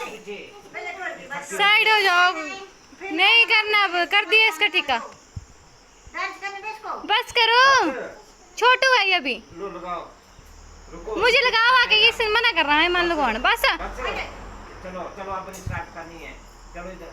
Side हो जाओ, नहीं करना अब, कर दिया इसका टीका। बस करो, छोटू है ये अभी। मुझे लगाओ आके, ये मना कर रहा है मन लगवाना। बस चलो चलो अपन स्टार्ट करनी है। चलो इधर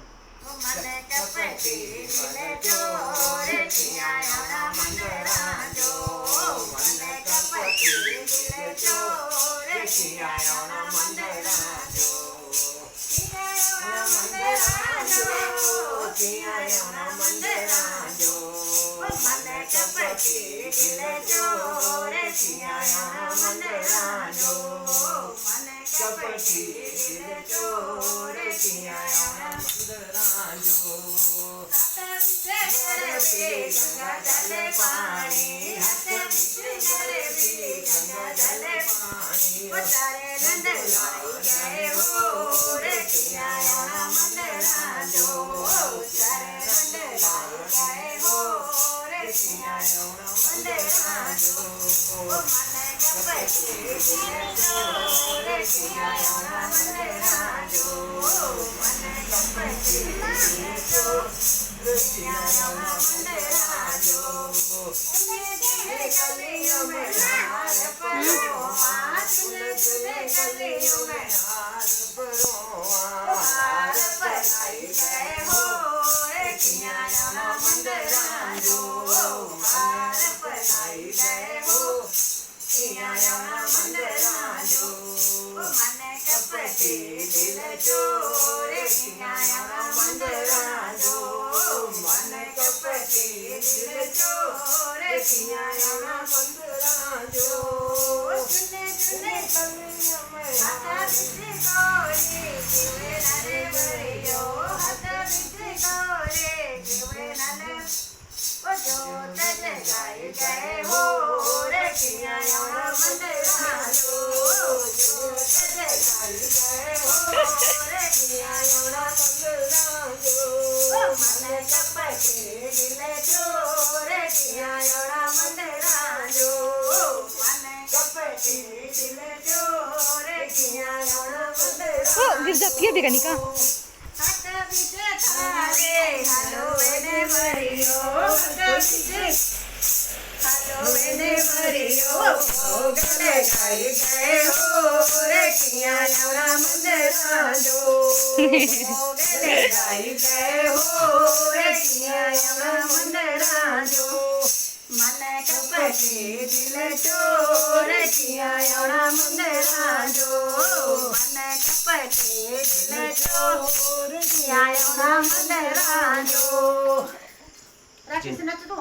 गिर जाती है देखा का। राक्षस नच दो।